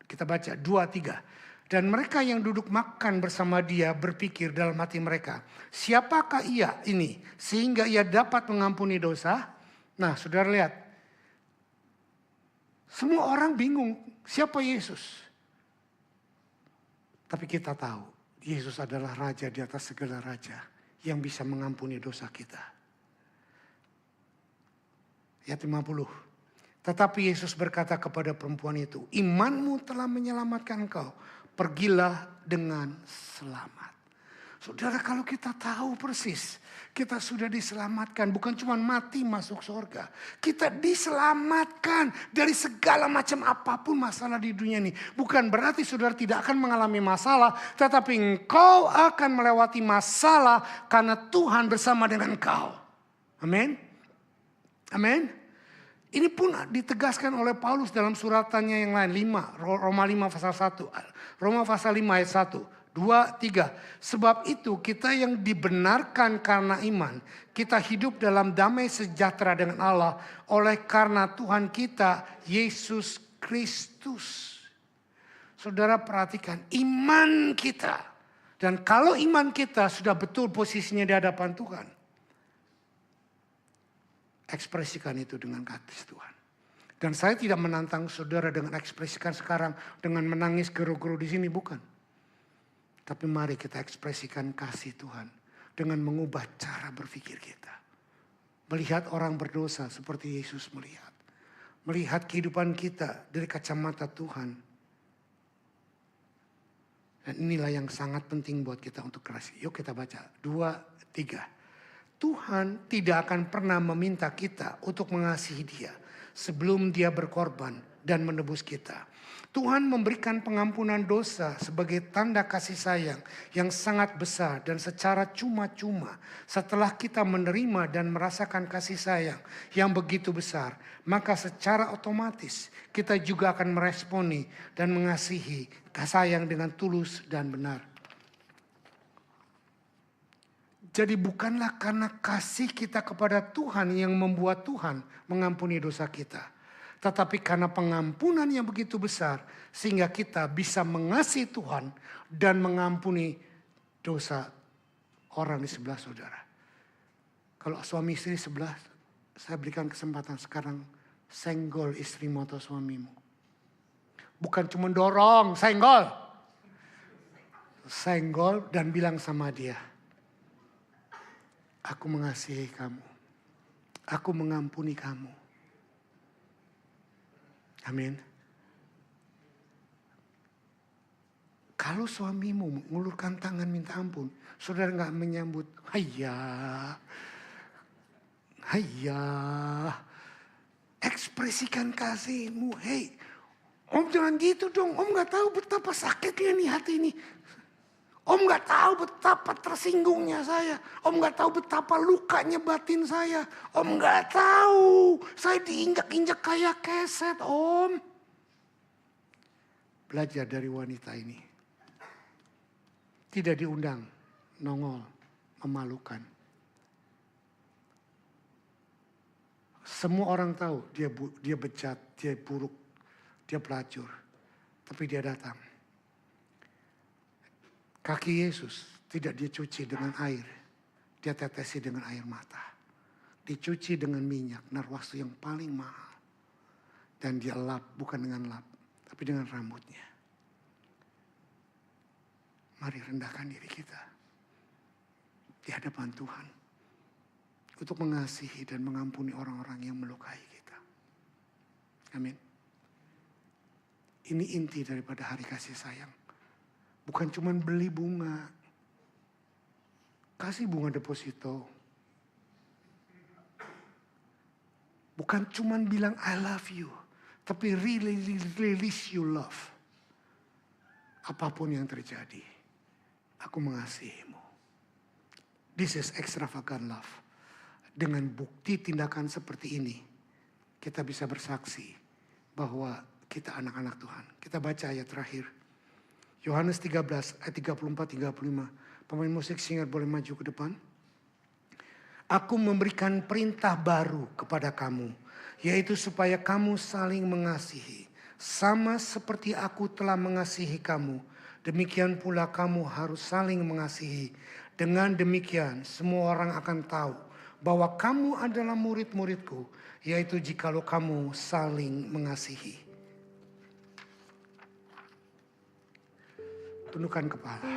Kita baca 2-3. Dan mereka yang duduk makan bersama dia berpikir dalam hati mereka, siapakah ia ini sehingga ia dapat mengampuni dosa? Nah saudara lihat, semua orang bingung. Siapa Yesus? Tapi kita tahu Yesus adalah raja di atas segala raja yang bisa mengampuni dosa kita. Ayat 50. Tetapi Yesus berkata kepada perempuan itu, imanmu telah menyelamatkan engkau. Pergilah dengan selamat. Saudara, kalau kita tahu persis kita sudah diselamatkan, bukan cuma mati masuk surga. Kita diselamatkan dari segala macam apapun masalah di dunia ini. Bukan berarti saudara tidak akan mengalami masalah, tetapi engkau akan melewati masalah karena Tuhan bersama dengan engkau. Amin. Amin. Ini pun ditegaskan oleh Paulus dalam suratannya yang lain, Roma 5 pasal 1. Roma pasal 5 ayat 1. 2-3. Sebab itu kita yang dibenarkan karena iman, kita hidup dalam damai sejahtera dengan Allah oleh karena Tuhan kita Yesus Kristus. Saudara perhatikan iman kita. Dan kalau iman kita sudah betul posisinya di hadapan Tuhan, ekspresikan itu dengan kasih Tuhan. Dan saya tidak menantang saudara dengan ekspresikan sekarang dengan menangis geru-geru di sini, bukan. Tapi mari kita ekspresikan kasih Tuhan dengan mengubah cara berpikir kita. Melihat orang berdosa seperti Yesus melihat. Melihat kehidupan kita dari kacamata Tuhan. Dan inilah yang sangat penting buat kita untuk kasih. Yuk kita baca 2-3. Tuhan tidak akan pernah meminta kita untuk mengasihi dia sebelum dia berkorban dan menebus kita. Tuhan memberikan pengampunan dosa sebagai tanda kasih sayang yang sangat besar dan secara cuma-cuma. Setelah kita menerima dan merasakan kasih sayang yang begitu besar, maka secara otomatis kita juga akan meresponi dan mengasihi kasih sayang dengan tulus dan benar. Jadi bukanlah karena kasih kita kepada Tuhan yang membuat Tuhan mengampuni dosa kita. Tetapi karena pengampunan yang begitu besar sehingga kita bisa mengasihi Tuhan dan mengampuni dosa orang di sebelah saudara. Kalau suami istri sebelah, saya berikan kesempatan sekarang senggol istrimu atau suamimu. Bukan cuma dorong, senggol. Senggol dan bilang sama dia, aku mengasihi kamu. Aku mengampuni kamu. Amin. Kalau suamimu mengulurkan tangan minta ampun, saudara nggak menyambut, hayya, ekspresikan kasihmu. Hei, om jangan gitu dong. Om nggak tahu betapa sakitnya nih hati ini. Om nggak tahu betapa tersinggungnya saya. Om nggak tahu betapa lukanya batin saya. Om nggak tahu saya diinjak-injak kayak keset, om. Belajar dari wanita ini. Tidak diundang, nongol, memalukan. Semua orang tahu dia bejat, dia buruk, dia pelacur. Tapi dia datang. Kaki Yesus tidak dia cuci dengan air. Dia tetesi dengan air mata. Dicuci dengan minyak, narwastu yang paling mahal. Dan dia lap, bukan dengan lap, tapi dengan rambutnya. Mari rendahkan diri kita di hadapan Tuhan untuk mengasihi dan mengampuni orang-orang yang melukai kita. Amin. Ini inti daripada hari kasih sayang. Bukan cuma beli bunga. Kasih bunga deposito. Bukan cuma bilang I love you. Tapi really release your love. Apapun yang terjadi, aku mengasihimu. This is extravagant love. Dengan bukti tindakan seperti ini, kita bisa bersaksi bahwa kita anak-anak Tuhan. Kita baca ayat terakhir. Yohanes 13 ayat 34-35. Pemain musik singer boleh maju ke depan. Aku memberikan perintah baru kepada kamu, yaitu supaya kamu saling mengasihi. Sama seperti aku telah mengasihi kamu, demikian pula kamu harus saling mengasihi. Dengan demikian semua orang akan tahu bahwa kamu adalah murid-muridku, yaitu jikalau kamu saling mengasihi. Tundukkan kepala.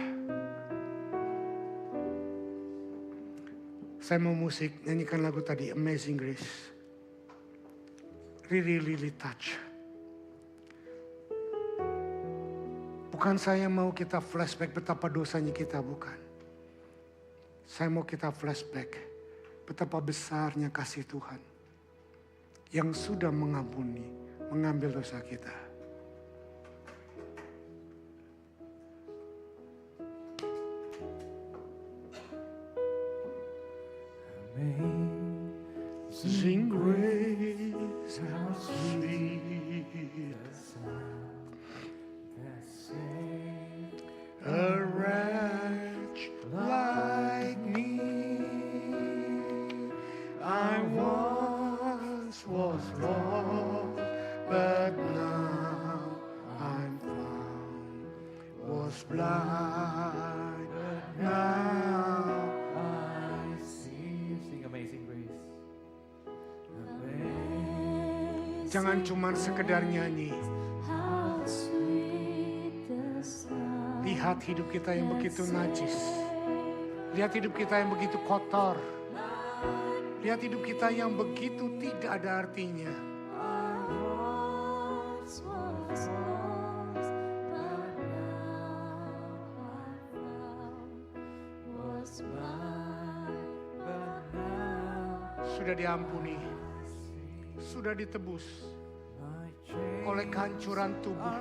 Saya mau musik, nyanyikan lagu tadi, Amazing Grace. Really touch. Bukan saya mau kita flashback betapa dosanya kita, bukan. Saya mau kita flashback betapa besarnya kasih Tuhan yang sudah mengampuni, mengambil dosa kita. Amazing grace, how sweet the sound that saved a wretch like me. I once was lost, but now I'm found. Was blind, but now I see. Sing Amazing Grace. Jangan cuma sekedar nyanyi. Lihat hidup kita yang begitu najis. Lihat hidup kita yang begitu kotor. Lihat hidup kita yang begitu tidak ada artinya. Sudah diampuni, sudah ditebus oleh kehancuran tubuh,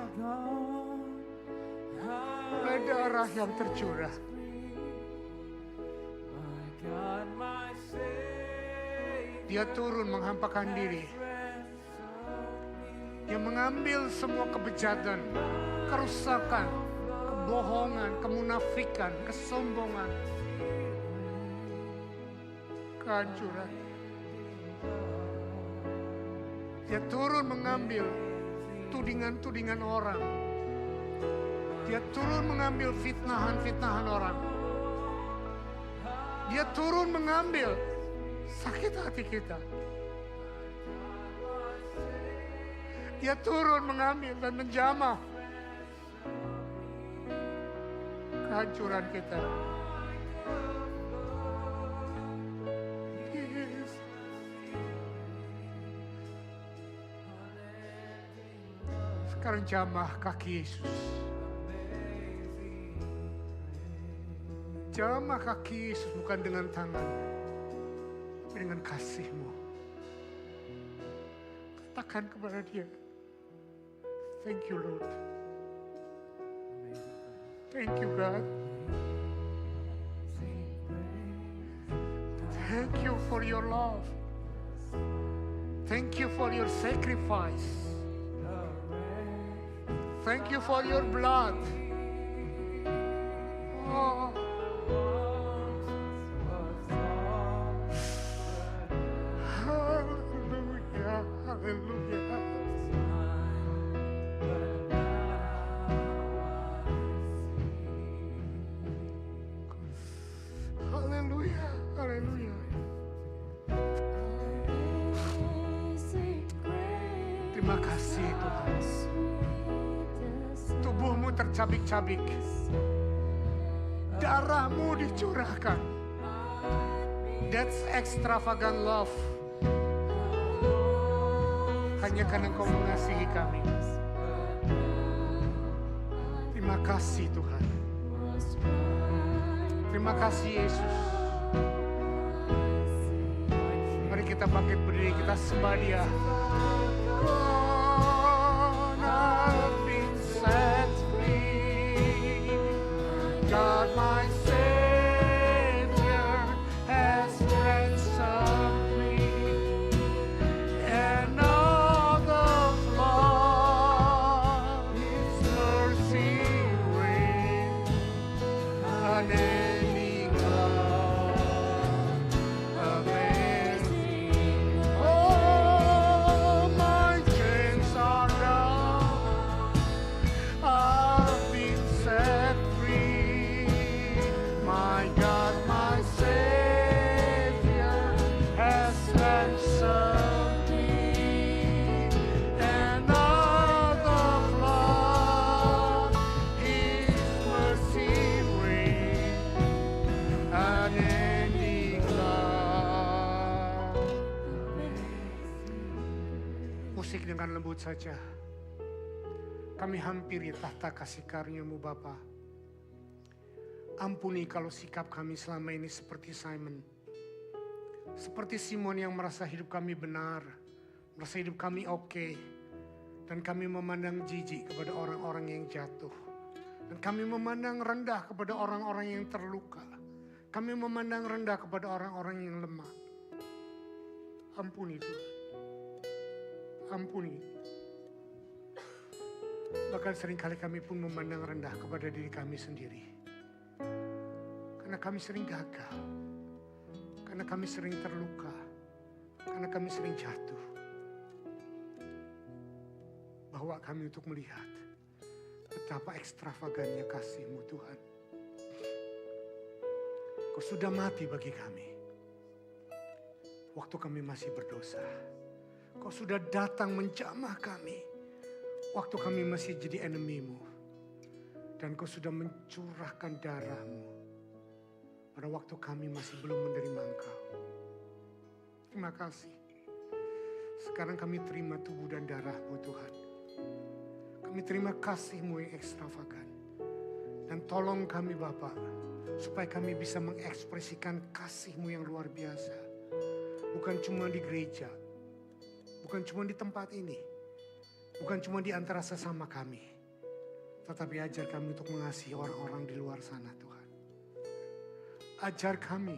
oleh darah yang tercurah. Dia turun menghampakan diri. Dia mengambil semua kebejatan, kerusakan, kebohongan, kemunafikan, kesombongan, kehancuran. Dia turun mengambil tudingan-tudingan orang. Dia turun mengambil fitnahan-fitnahan orang. Dia turun mengambil sakit hati kita. Dia turun mengambil dan menjamah kehancuran kita. Sekarang jamah kaki Yesus. Jamah kaki Yesus bukan dengan tangan, tapi dengan kasih-Mu. Katakan kepada Dia, thank you Lord. Thank you God. Thank you for your love. Thank you for your sacrifice. Thank you for your blood. Oh. Hallelujah. Terima kasih Tuhan. Tubuhmu tercabik-cabik, darahmu dicurahkan. That's extravagant love. Hanya karena Engkau mengasihi kami. Terima kasih Tuhan. Terima kasih Yesus. Mari kita bangkit berdiri, kita sembah Dia. I've been set free. God my Savior has ransomed me, and all the flood His mercy reigns, unending love, amazing. Oh, my chains are down, I've been set free. My God, my Savior has ransomed me, and all the flood His mercy reigns, unending love. Musik dengan lembut saja. Kami hampiri tahta kasih karunia-Mu Bapa. Ampuni kalau sikap kami selama ini seperti Simon. Seperti Simon yang merasa hidup kami benar, merasa hidup kami oke. Dan kami memandang jijik kepada orang-orang yang jatuh. Dan kami memandang rendah kepada orang-orang yang terluka. Kami memandang rendah kepada orang-orang yang lemah. Ampuni Tuhan. Ampuni. Bahkan seringkali kami pun memandang rendah kepada diri kami sendiri. Karena kami sering gagal. Karena kami sering terluka. Karena kami sering jatuh. Bawa kami untuk melihat betapa ekstravagannya kasih-Mu Tuhan. Kau sudah mati bagi kami. Waktu kami masih berdosa. Kau sudah datang menjamah kami. Waktu kami masih jadi enemy-Mu. Dan Kau sudah mencurahkan darah-Mu pada waktu kami masih belum menerima Engkau. Terima kasih. Sekarang kami terima tubuh dan darah-Mu Tuhan. Kami terima kasih-Mu yang ekstravagan. Dan tolong kami Bapa, supaya kami bisa mengekspresikan kasih-Mu yang luar biasa. Bukan cuma di gereja, bukan cuma di tempat ini, bukan cuma di antara sesama kami. Tetapi ajar kami untuk mengasihi orang-orang di luar sana Tuhan. Ajar kami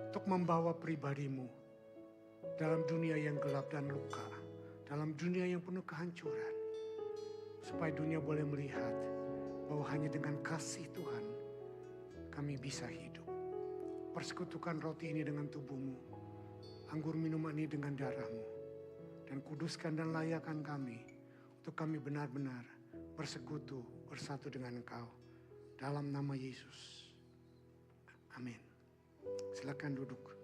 untuk membawa pribadi-Mu dalam dunia yang gelap dan luka. Dalam dunia yang penuh kehancuran. Supaya dunia boleh melihat bahwa hanya dengan kasih Tuhan kami bisa hidup. Persekutukan roti ini dengan tubuh-Mu. Anggur minuman ini dengan darah-Mu. Dan kuduskan dan layakkan kami untuk kami benar-benar bersekutu bersatu dengan Engkau. Dalam nama Yesus. Amin. Silakan duduk.